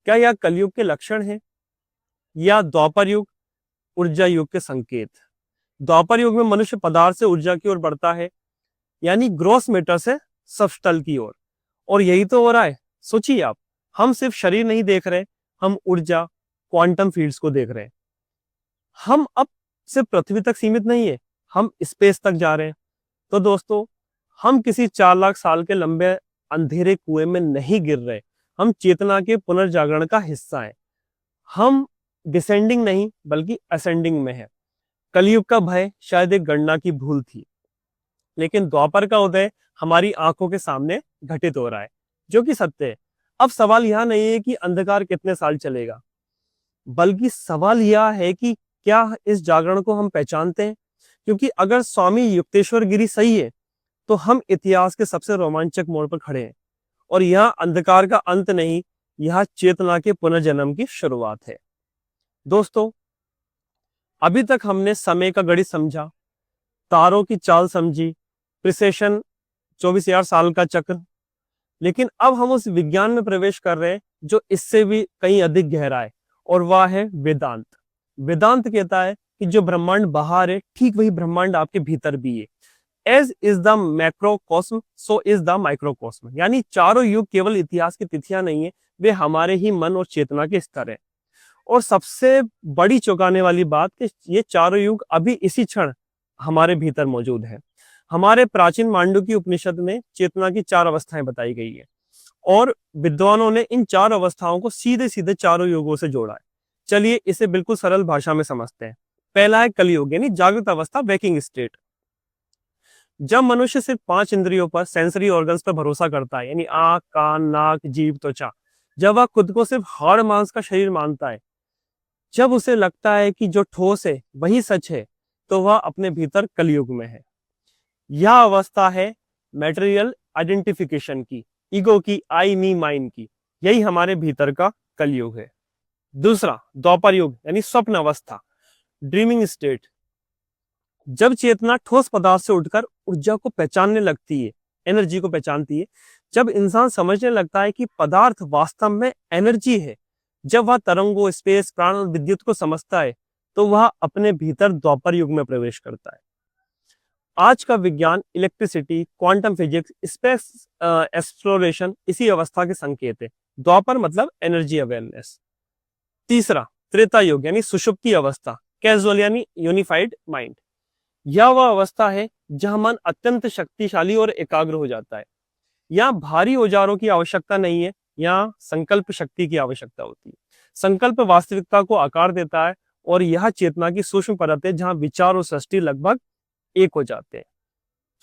क्या यह कलयुग के लक्षण है या द्वापर युग ऊर्जा युग के संकेत? द्वापर युग में मनुष्य पदार्थ से ऊर्जा की ओर बढ़ता है, यानी ग्रॉस मैटर से सबस्टल की ओर। और यही तो हो रहा है। सोचिए आप, हम सिर्फ शरीर नहीं देख रहे, हम ऊर्जा, क्वांटम फील्ड्स को देख रहे हैं। हम अब सिर्फ पृथ्वी तक सीमित नहीं है, हम स्पेस तक जा रहे हैं। तो दोस्तों, हम किसी 4 लाख साल के लंबे अंधेरे कुएं में नहीं गिर रहे, हम चेतना के पुनर्जागरण का हिस्सा हैं। हम डिसेंडिंग नहीं बल्कि असेंडिंग में है। कलयुग का भय शायद एक गणना की भूल थी, लेकिन द्वापर का उदय हमारी आंखों के सामने घटित हो रहा है, जो कि सत्य है। अब सवाल यह नहीं है कि अंधकार कितने साल चलेगा, बल्कि सवाल यह है कि क्या इस जागरण को हम पहचानते हैं? क्योंकि अगर स्वामी युक्तेश्वर गिरी सही है, तो हम इतिहास के सबसे रोमांचक मोड़ पर खड़े हैं। और यह अंधकार का अंत नहीं, यह चेतना के पुनर्जन्म की शुरुआत है। दोस्तों, अभी तक हमने समय का गणित समझा, तारों की चाल समझी, प्रिसेशन 24,000 साल का चक्र, लेकिन अब हम उस विज्ञान में प्रवेश कर रहे हैं जो इससे भी कहीं अधिक गहरा है, और वह है वेदांत। वेदांत कहता है कि जो ब्रह्मांड बाहर है, ठीक वही ब्रह्मांड आपके भीतर भी है। As is the macrocosm, so is the microcosm. यानी चारों युग केवल इतिहास की तिथियां नहीं है, वे हमारे ही मन और चेतना के स्तर है। और सबसे बड़ी चौंकाने वाली बात कि ये चारों युग अभी इसी क्षण हमारे भीतर मौजूद है। हमारे प्राचीन मांडुक्य उपनिषद में चेतना की 4 अवस्थाएं बताई गई है, और विद्वानों ने इन 4 अवस्थाओं को सीधे सीधे चारों युगों से जोड़ा है। चलिए इसे बिल्कुल सरल भाषा में समझते हैं। पहला है कलयुग, यानी जागृत अवस्था, वेकिंग स्टेट। जब मनुष्य सिर्फ 5 इंद्रियों पर, सेंसरी ऑर्गन्स पर भरोसा करता है, यानी आंख, कान, नाक, जीभ, त्वचा, जब वह खुद को सिर्फ हाड़ मांस का शरीर मानता है, जब उसे लगता है कि जो ठोस है वही सच है, तो वह अपने भीतर कलयुग में है। यह अवस्था है मटेरियल आइडेंटिफिकेशन की, ईगो की, आई मी माइन की। यही हमारे भीतर का कलयुग है। दूसरा द्वापर युग, यानी स्वप्न अवस्था, ड्रीमिंग स्टेट। जब चेतना ठोस पदार्थ से उठकर ऊर्जा को पहचानने लगती है, एनर्जी को पहचानती है, जब इंसान समझने लगता है कि पदार्थ वास्तव में एनर्जी है, जब वह तरंगों, स्पेस, प्राण और विद्युत को समझता है, तो वह अपने भीतर द्वापर युग में प्रवेश करता है। आज का विज्ञान, electricity, quantum physics, space exploration इसी अवस्था के संकेत है। द्वापर मतलब एनर्जी अवेयरनेस। तीसरा त्रेता युग, यानी सुषुप्ति अवस्था, कैजुअल यानी यूनिफाइड माइंड। यह वह अवस्था है जहां मन अत्यंत शक्तिशाली और एकाग्र हो जाता है। यहाँ भारी औजारों की आवश्यकता नहीं है, यहाँ संकल्प शक्ति की आवश्यकता होती है। संकल्प वास्तविकता को आकार देता है, और यह चेतना की सूक्ष्म परत है जहां विचार और सृष्टि लगभग एक हो जाते हैं।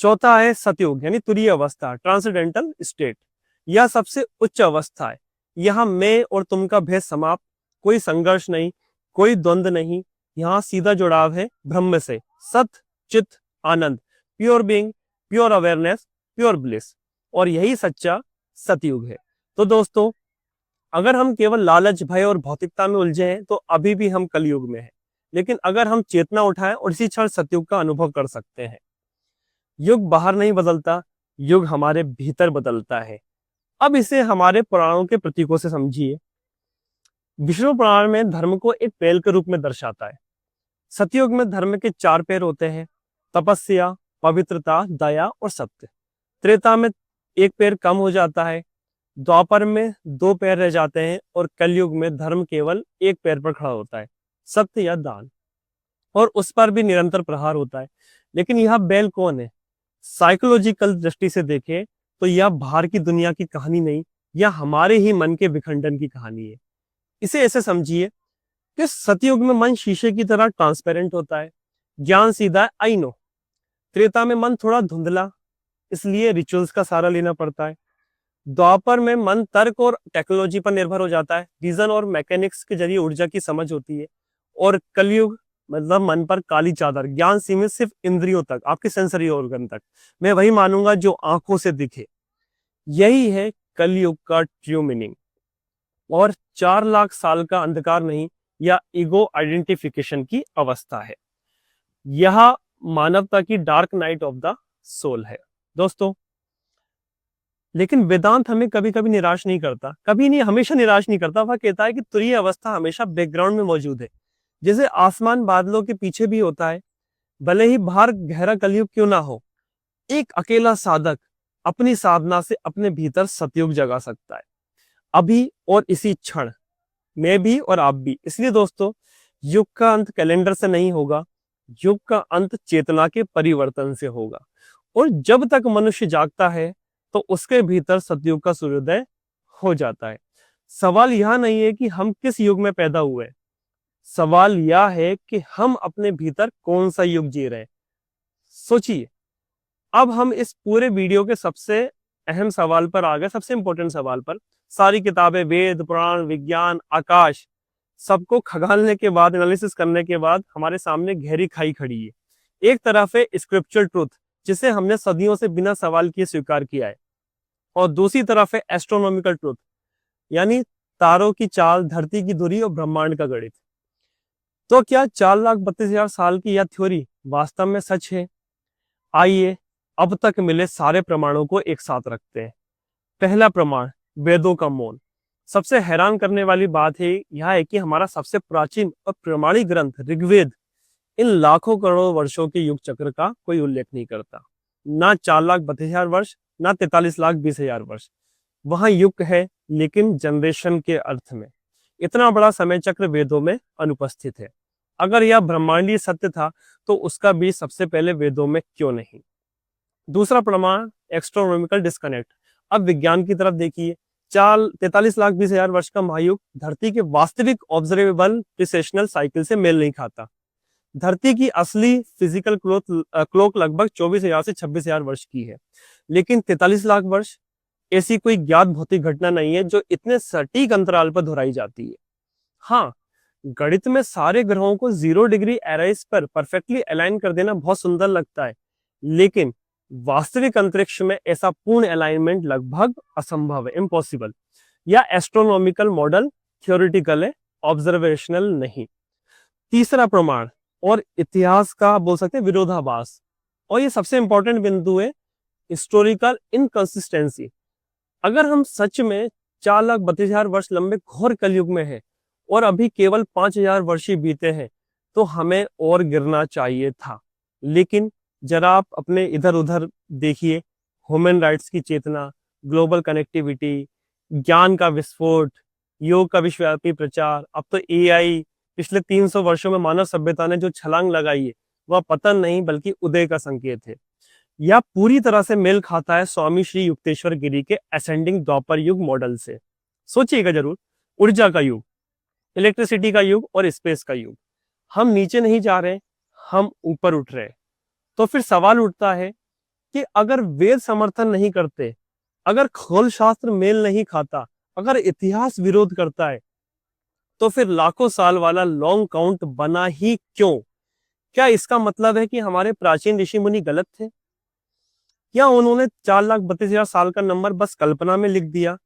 चौथा है सतयुग, यानी तुरीय अवस्था, ट्रांसेंडेंटल स्टेट। यह सबसे उच्च अवस्था है। यहाँ मैं और तुम का भेद समाप्त, कोई संघर्ष नहीं, कोई द्वंद्व नहीं। यहाँ सीधा जुड़ाव है ब्रह्म से, सत, चित, आनंद, pure being, pure awareness, pure bliss. और यही सच्चा सतयुग है। तो दोस्तों, अगर हम केवल लालच, भय और भौतिकता में उलझे हैं, तो अभी भी हम कलयुग में हैं। लेकिन अगर हम चेतना उठाएं और इसी क्षण सतयुग का अनुभव कर सकते हैं। युग बाहर नहीं बदलता, युग हमारे भीतर बदलता है। अब इसे हमारे पुराणों के प्रतीकों से समझिए। विष्णु पुराण में धर्म को एक पैल के रूप में दर्शाता है। सतयुग में धर्म के 4 पैर होते हैं, तपस्या, पवित्रता, दया और सत्य। त्रेता में एक पैर कम हो जाता है, द्वापर में 2 पैर रह जाते हैं, और कलयुग में धर्म केवल एक पैर पर खड़ा होता है, सत्य या दान, और उस पर भी निरंतर प्रहार होता है। लेकिन यह बैल कौन है? साइकोलॉजिकल दृष्टि से देखें तो यह बाहर की दुनिया की कहानी नहीं, यह हमारे ही मन के विखंडन की कहानी है। इसे ऐसे समझिए कि सतयुग में मन शीशे की तरह ट्रांसपेरेंट होता है, ज्ञान सीधा है, आई नो। त्रेता में मन थोड़ा धुंधला, इसलिए रिचुअल्स का सहारा लेना पड़ता है। द्वापर में मन तर्क और टेक्नोलॉजी पर निर्भर हो जाता है, रीजन और मैकेनिक्स के जरिए ऊर्जा की समझ होती है। और कलयुग मतलब मन पर काली चादर, ज्ञान सीमित सिर्फ इंद्रियों तक, आपके सेंसरी ऑर्गन तक। मैं वही मानूंगा जो आंखों से दिखे। यही है कलयुग का ट्रू मीनिंग। और 4 लाख साल का अंधकार नहीं, या ईगो आइडेंटिफिकेशन की अवस्था है। यह मानवता की dark night of the soul है दोस्तों। लेकिन वेदांत हमें कभी कभी निराश नहीं करता, कभी नहीं, हमेशा निराश नहीं करता। वह कहता है कि तुरीय अवस्था हमेशा बैकग्राउंड में मौजूद है, जैसे आसमान बादलों के पीछे भी होता है। भले ही बाहर गहरा कलयुग क्यों ना हो, एक अकेला साधक अपनी साधना से अपने भीतर सतयुग जगा सकता है, अभी और इसी क्षण। मैं भी और आप भी। इसलिए दोस्तों, युग का अंत कैलेंडर से नहीं होगा, युग का अंत चेतना के परिवर्तन से होगा। और जब तक मनुष्य जागता है तो उसके भीतर सतयुग का सूर्योदय हो जाता है। सवाल यह नहीं है कि हम किस युग में पैदा हुए, सवाल यह है कि हम अपने भीतर कौन सा युग जी रहे हैं। सोचिए। अब हम इस पूरे वीडियो के सबसे अहम सवाल पर आ गए, सबसे इंपॉर्टेंट सवाल पर। सारी किताबें, वेद, पुराण, विज्ञान, आकाश, सबको खंगालने के बाद, एनालिसिस करने के बाद हमारे सामने गहरी खाई खड़ी है। एक तरफ है स्क्रिप्चुरल ट्रूथ, जिसे हमने सदियों से बिना सवाल किए स्वीकार किया है, और दूसरी तरफ है एस्ट्रोनॉमिकल ट्रूथ, यानी तारों की चाल, धरती की धुरी और ब्रह्मांड का गणित। तो क्या 4,32,000 साल की यह थ्योरी वास्तव में सच है? आइए अब तक मिले सारे प्रमाणों को एक साथ रखते हैं। पहला प्रमाण, वेदों का मौन। सबसे हैरान करने वाली बात यह है कि हमारा सबसे प्राचीन और प्रमाणिक ग्रंथ ऋग्वेद इन लाखों करोड़ों वर्षों के युग चक्र का कोई उल्लेख नहीं करता। ना 4,32,000 वर्ष, ना 43,20,000 वर्ष। वहां युग है, लेकिन जनरेशन के अर्थ में। इतना बड़ा समय चक्र वेदों में अनुपस्थित है। अगर यह ब्रह्मांडीय सत्य था, तो उसका बीज सबसे पहले वेदों में क्यों नहीं? दूसरा प्रमाण, एस्ट्रोनॉमिकल डिस्कनेक्ट। अब विज्ञान की तरफ देखिए। 43,20,000 वर्ष का महायुग धरती के वास्तविक ऑब्जर्वेबल प्रिसेशनल साइकिल से मेल नहीं खाता। धरती की असली फिजिकल क्लॉक लगभग 24,000 से 26,000 वर्ष की है, लेकिन 43 लाख वर्ष ऐसी कोई ज्ञात भौतिक घटना नहीं है जो इतने सटीक अंतराल पर दोहराई जाती है। हाँ, गणित में सारे ग्रहों को 0 डिग्री एराइज पर परफेक्टली अलाइन कर देना बहुत सुंदर लगता है, लेकिन वास्तविक अंतरिक्ष में ऐसा पूर्ण अलाइनमेंट लगभग असंभव है, इम्पॉसिबल। या एस्ट्रोनॉमिकल मॉडल थ्योरेटिकल है, ऑब्जर्वेशनल नहीं। तीसरा प्रमाण और इतिहास का बोल सकते हैं विरोधाभास, और ये सबसे इंपॉर्टेंट बिंदु है, हिस्टोरिकल इनकंसिस्टेंसी। अगर हम सच में 4,32,000 वर्ष लंबे घोर कलयुग में है और अभी केवल 5,000 वर्ष ही बीते हैं, तो हमें और गिरना चाहिए था। लेकिन जरा आप अपने इधर उधर देखिए। ह्यूमन राइट्स की चेतना, ग्लोबल कनेक्टिविटी, ज्ञान का विस्फोट, योग का विश्वव्यापी प्रचार, अब तो एआई। पिछले 300 वर्षों में मानव सभ्यता ने जो छलांग लगाई है, वह पतन नहीं बल्कि उदय का संकेत है। यह पूरी तरह से मेल खाता है स्वामी श्री युक्तेश्वर गिरी के असेंडिंग द्वापर युग मॉडल से। सोचिएगा जरूर। ऊर्जा का युग, इलेक्ट्रिसिटी का युग और स्पेस का युग। हम नीचे नहीं जा रहे, हम ऊपर उठ रहे। तो फिर सवाल उठता है कि अगर वेद समर्थन नहीं करते, अगर खगोल शास्त्र मेल नहीं खाता, अगर इतिहास विरोध करता है, तो फिर लाखों साल वाला लॉन्ग काउंट बना ही क्यों? क्या इसका मतलब है कि हमारे प्राचीन ऋषि मुनि गलत थे? क्या उन्होंने 4,32,000 साल का नंबर बस कल्पना में लिख दिया?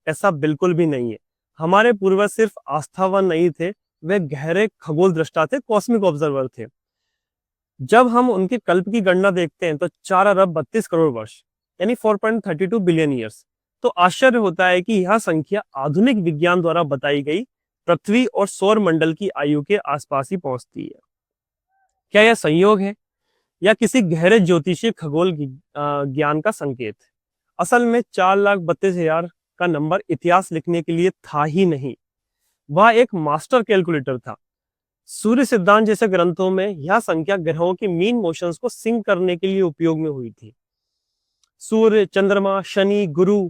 ऐसा बिल्कुल भी नहीं है। हमारे पूर्वज सिर्फ आस्थावान नहीं थे, वे गहरे खगोल दृष्टा थे, कॉस्मिक ऑब्जर्वर थे। जब हम उनके कल्प की गणना देखते हैं तो 4,32 करोड़ वर्ष, यानी 4.32 बिलियन ईयर्स। तो आश्चर्य होता है कि यह संख्या आधुनिक विज्ञान द्वारा बताई गई पृथ्वी और सौर मंडल की आयु के आसपास ही पहुंचती है। क्या यह संयोग है, या किसी गहरे ज्योतिषीय खगोल ज्ञान का संकेत? असल में 4,32,000 का नंबर इतिहास लिखने के लिए था ही नहीं, वह एक मास्टर कैलकुलेटर था। सूर्य सिद्धांत जैसे ग्रंथों में यह संख्या ग्रहों की मीन मोशंस को सिंक करने के लिए उपयोग में हुई थी। सूर्य, चंद्रमा, शनि, गुरु,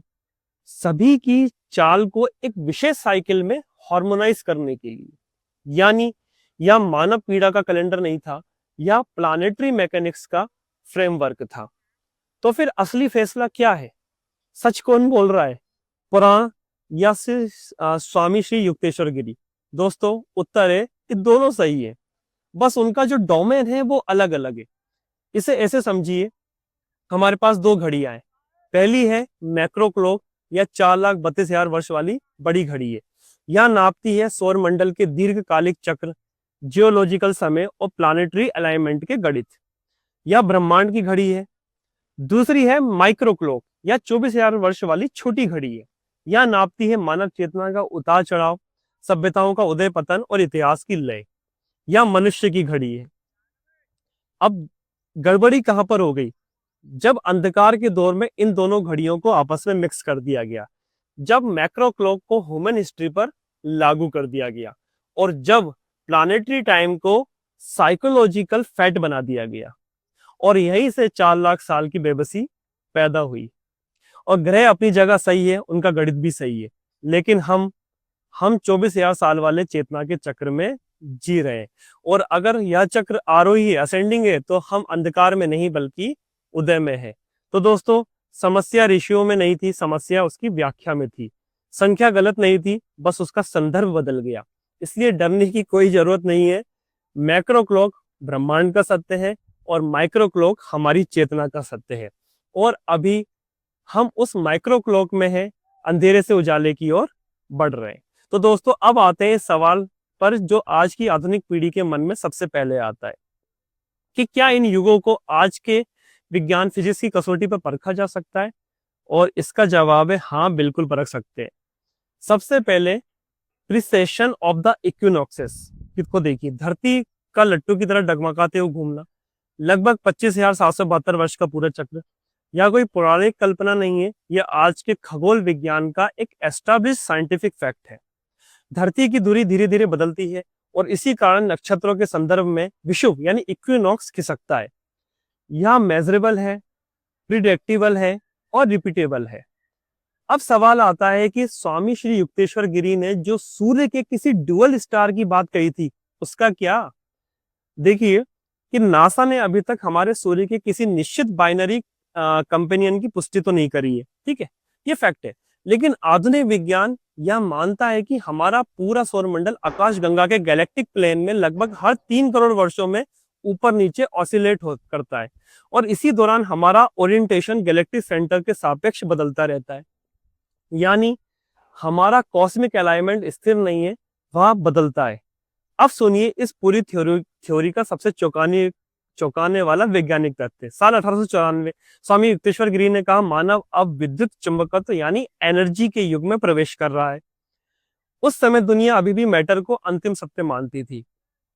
सभी की चाल को एक विशेष साइकिल में हार्मोनाइज करने के लिए। यानी यह मानव पीढ़ा का कैलेंडर नहीं था, यह प्लानेटरी मैकेनिक्स का फ्रेमवर्क था। तो फिर असली फैसला क्या है? सच कौन बोल रहा है? पुराण या फिर स्वामी श्री युक्तेश्वर गिरी। दोस्तों उत्तर है कि दोनों सही है, बस उनका जो डोमेन है वो अलग अलग है। इसे ऐसे समझिए, हमारे पास दो घड़ियां हैं। पहली है मैक्रो क्लॉक या 4,32,000 वर्ष वाली बड़ी घड़ी है। यह नापती है सौर मंडल के दीर्घकालिक चक्र, जियोलॉजिकल समय और प्लानिटरी अलाइनमेंट के गणित। यह ब्रह्मांड की घड़ी है। दूसरी है माइक्रो क्लॉक या 24,000 वर्ष वाली छोटी घड़ी है। यह नापती है मानव चेतना का उतार चढ़ाव, सभ्यताओं का उदय पतन और इतिहास की लय। यह मनुष्य की घड़ी है। अब गड़बड़ी कहां पर हो गई? जब अंधकार के दौर में इन दोनों घड़ियों को आपस में मिक्स कर दिया गया, जब मैक्रो क्लॉक को ह्यूमन हिस्ट्री पर लागू कर दिया गया और जब प्लानेटरी टाइम को साइकोलॉजिकल फैक्ट बना दिया गया, और यहीं से 4 लाख साल की बेबसी पैदा हुई। और ग्रह अपनी जगह सही है, उनका गणित भी सही है, लेकिन हम 24,000 साल वाले चेतना के चक्र में जी रहे हैं। और अगर यह चक्र आरोही है, असेंडिंग है, तो हम अंधकार में नहीं बल्कि उदय में है। तो दोस्तों समस्या ऋषियों में नहीं थी, समस्या उसकी व्याख्या में थी। संख्या गलत नहीं थी, बस उसका संदर्भ बदल गया। इसलिए डरने की कोई जरूरत नहीं है। मैक्रो क्लॉक ब्रह्मांड का सत्य है और माइक्रो क्लॉक हमारी चेतना का सत्य है। और अभी हम उस माइक्रो क्लॉक में है, अंधेरे से उजाले की ओर बढ़ रहे हैं। तो दोस्तों अब आते हैं सवाल पर जो आज की आधुनिक पीढ़ी के मन में सबसे पहले आता है कि क्या इन युगों को आज के विज्ञान फिजिक्स की कसौटी पर परखा जा सकता है? और इसका जवाब है हाँ, बिल्कुल परख सकते हैं। सबसे पहले प्रिसेशन ऑफ द इक्विनॉक्सेस को देखिए। धरती का लट्टू की तरह डगमगाते हुए घूमना, लगभग 25,772 वर्ष का पूरा चक्र। यह कोई पौराणिक कल्पना नहीं है, यह आज के खगोल विज्ञान का एक एस्टैब्लिश साइंटिफिक फैक्ट है। धरती की दूरी धीरे धीरे बदलती है और इसी कारण नक्षत्रों के संदर्भ में विषुव यानी इक्विनॉक्स खिसकता है। यह मेजरेबल है, प्रिडिक्टेबल है और रिपीटेबल है। अब सवाल आता है कि स्वामी श्री युक्तेश्वर गिरी ने जो सूर्य के किसी डुअल स्टार की बात कही थी, उसका क्या? देखिए कि नासा ने अभी तक हमारे सूर्य के किसी निश्चित बाइनरी कंपेनियन की पुष्टि तो नहीं करी है, ठीक है, ये फैक्ट है। लेकिन आधुनिक विज्ञान यह मानता है कि हमारा पूरा सौरमंडल आकाशगंगा के गैलेक्टिक प्लेन में लगभग हर 3 करोड़ वर्षों में ऊपर नीचे ऑसिलेट करता है और इसी दौरान हमारा ओरिएंटेशन गैलेक्टिक सेंटर के सापेक्ष बदलता रहता है। यानी हमारा कॉस्मिक अलाइनमेंट स्थिर नहीं है, वह बदलता है। अब सुनिए इस पूरी थ्योरी का सबसे चौंकाने वाला वैज्ञानिक तथ्य। साल 1894 स्वामी युक्तेश्वर गिरी ने कहा मानव अब विद्युत चुंबकत्व यानी एनर्जी के युग में प्रवेश कर रहा है। उस समय दुनिया अभी भी मैटर को अंतिम सत्य मानती थी,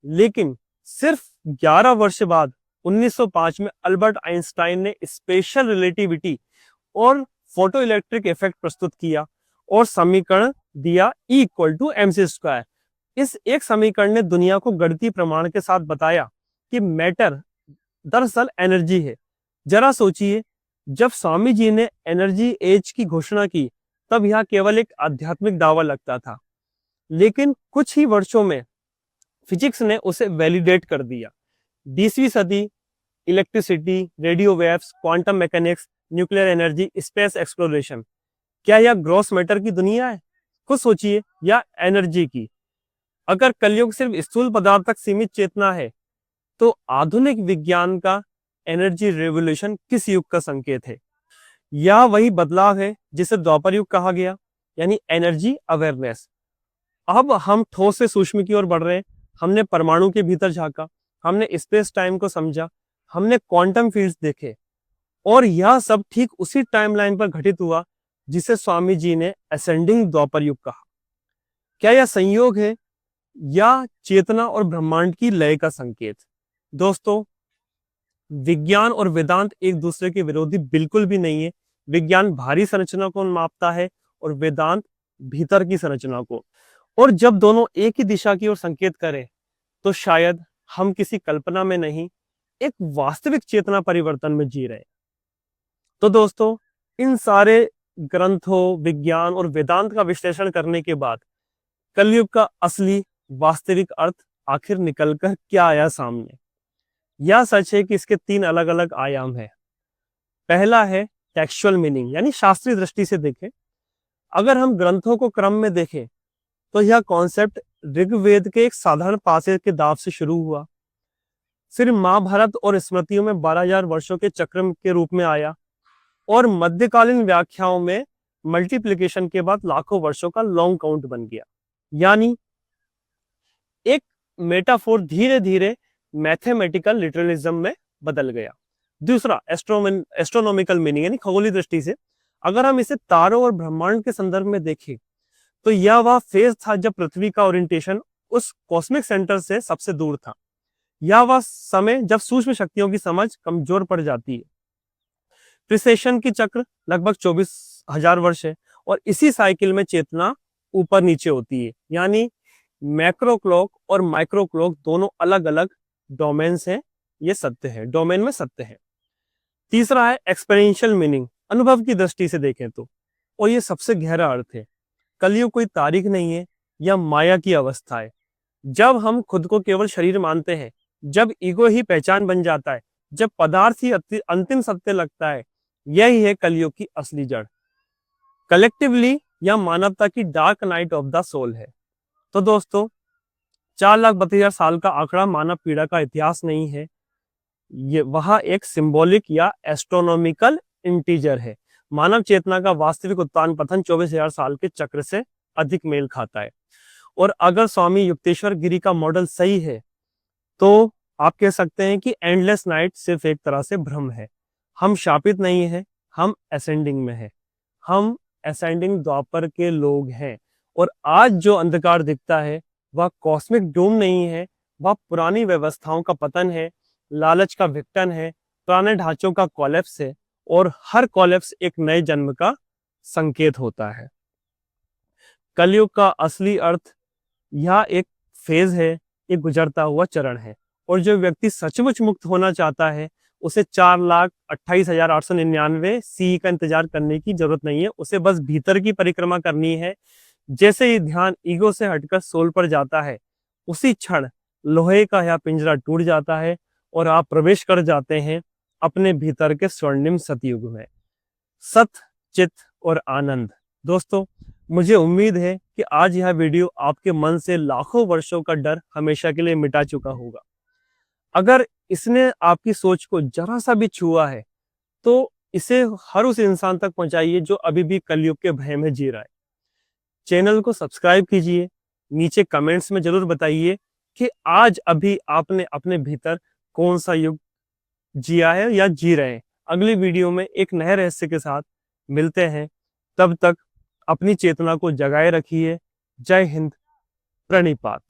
लेकिन सिर्फ 11 वर्ष बाद 1905 में अल्बर्ट आइंस्टाइन ने स्पेशल रिलेटिविटी और फोटो इलेक्ट्रिक इफेक्ट प्रस्तुत किया और समीकरण दिया E=mc²। इस एक समीकरण ने दुनिया को गणितीय प्रमाण के साथ बताया कि मैटर दरअसल एनर्जी है। जरा सोचिए, जब स्वामी जी ने एनर्जी एज की घोषणा की तब यह केवल एक आध्यात्मिक दावा लगता था, लेकिन कुछ ही वर्षों में फिजिक्स ने उसे वैलिडेट कर दिया। 20वीं सदी, electricity, radio waves, quantum mechanics, nuclear energy, space exploration, क्या यह ग्रॉस मैटर की दुनिया है? खुद सोचिए, या एनर्जी की? अगर कलयुग सिर्फ स्थूल पदार्थ तक सीमित चेतना है, तो आधुनिक विज्ञान का एनर्जी रेवोल्यूशन किस युग का संकेत है? यह वही बदलाव है जिसे द्वापर युग कहा गया, यानी एनर्जी अवेयरनेस। अब हम ठोस से सूक्ष्म की ओर बढ़ रहे हैं। हमने परमाणु के भीतर झांका, हमने स्पेस टाइम को समझा, हमने क्वांटम फील्ड्स देखे, और यह सब ठीक उसी टाइमलाइन पर घटित हुआ जिसे स्वामी जी ने असेंडिंग द्वापर युग कहा। क्या यह संयोग है या चेतना और ब्रह्मांड की लय का संकेत? दोस्तों, विज्ञान और वेदांत एक दूसरे के विरोधी बिल्कुल भी नहीं है। विज्ञान बाहरी संरचना को मापता है और वेदांत भीतर की संरचना को, और जब दोनों एक ही दिशा की ओर संकेत करें तो शायद हम किसी कल्पना में नहीं, एक वास्तविक चेतना परिवर्तन में जी रहे हैं। तो दोस्तों, इन सारे ग्रंथों, विज्ञान और वेदांत का विश्लेषण करने के बाद कलयुग का असली वास्तविक अर्थ आखिर निकलकर क्या आया सामने? यह सच है कि इसके 3 अलग अलग आयाम हैं। पहला है टेक्सचुअल मीनिंग, यानी शास्त्रीय दृष्टि से देखें अगर हम ग्रंथों को क्रम में देखें तो यह कॉन्सेप्ट ऋग्वेद के एक साधारण पासे के दाव से शुरू हुआ, फिर महाभारत और स्मृतियों में 12,000 वर्षों के चक्र के रूप में आया और मध्यकालीन व्याख्याओं में मल्टीप्लिकेशन के बाद लाखों वर्षों का लॉन्ग काउंट बन गया। यानी एक मेटाफोर धीरे धीरे मैथमेटिकल लिटरलिज्म में बदल गया। दूसरा एस्ट्रोनॉमिकल मीनिंग यानी खगोलीय दृष्टि से अगर हम इसे तारों और ब्रह्मांड के संदर्भ में देखें तो यह वह फेज था जब पृथ्वी का ओरिएंटेशन उस कॉस्मिक सेंटर से सबसे दूर था। यह वह समय जब सूक्ष्म शक्तियों की समझ कमजोर पड़ जाती है। प्रिसेशन की चक्र लगभग 24,000 वर्ष है और इसी साइकिल में चेतना ऊपर नीचे होती है। यानी मैक्रो क्लॉक और माइक्रो क्लॉक दोनों अलग अलग डोमेन्स हैं, ये सत्य है, डोमेन में सत्य है। तीसरा है एक्सपेरिएंशियल मीनिंग, अनुभव की दृष्टि से देखें तो, और ये सबसे गहरा अर्थ है। कलयुग कोई तारीख नहीं है या माया की अवस्था है। जब हम खुद को केवल शरीर मानते हैं, जब ईगो ही पहचान बन जाता है, जब पदार्थ ही अंतिम सत्य लगता है, यही है कलयुग की असली जड़। कलेक्टिवली यह मानवता की dark night of the soul है। तो दोस्तों, 4,32,000 साल का आंकड़ा मानव पीड़ा का इतिहास नहीं है, ये वह एक सिंबॉलिक या एस्ट्रोनॉमिकल इंटीजर है। मानव चेतना का वास्तविक उत्तान पतन 24,000 साल के चक्र से अधिक मेल खाता है। और अगर स्वामी युक्तेश्वर गिरी का मॉडल सही है तो आप कह सकते हैं कि एंडलेस नाइट सिर्फ एक तरह से भ्रम है। हम शापित नहीं है, हम असेंडिंग में है, हम असेंडिंग द्वापर के लोग हैं। और आज जो अंधकार दिखता है वह कॉस्मिक डूम नहीं है, वह पुरानी व्यवस्थाओं का पतन है, लालच का विघटन है, पुराने ढांचों का कोलैप्स है, और हर कोलैप्स एक नए जन्म का संकेत होता है। कलयुग का असली अर्थ यह एक फेज है, एक गुजरता हुआ चरण है। और जो व्यक्ति सचमुच मुक्त होना चाहता है उसे 4,28,899 सी का इंतजार करने की जरूरत नहीं है, उसे बस भीतर की परिक्रमा करनी है। जैसे ही ध्यान ईगो से हटकर सोल पर जाता है, उसी क्षण लोहे का यह पिंजरा टूट जाता है और आप प्रवेश कर जाते हैं अपने भीतर के स्वर्णिम सतयुग में। सत, चित और आनंद। दोस्तों, मुझे उम्मीद है कि आज यह वीडियो आपके मन से लाखों वर्षों का डर हमेशा के लिए मिटा चुका होगा। अगर इसने आपकी सोच को जरा सा भी छुआ है तो इसे हर उस इंसान तक पहुंचाइए जो अभी भी कलयुग के भय में जी रहा है। चैनल को सब्सक्राइब कीजिए, नीचे कमेंट्स में जरूर बताइए कि आज अभी आपने अपने भीतर कौन सा युग जिया है या जी रहे हैं। अगली वीडियो में एक नए रहस्य के साथ मिलते हैं। तब तक अपनी चेतना को जगाए रखिए। जय हिंद, प्रणिपात।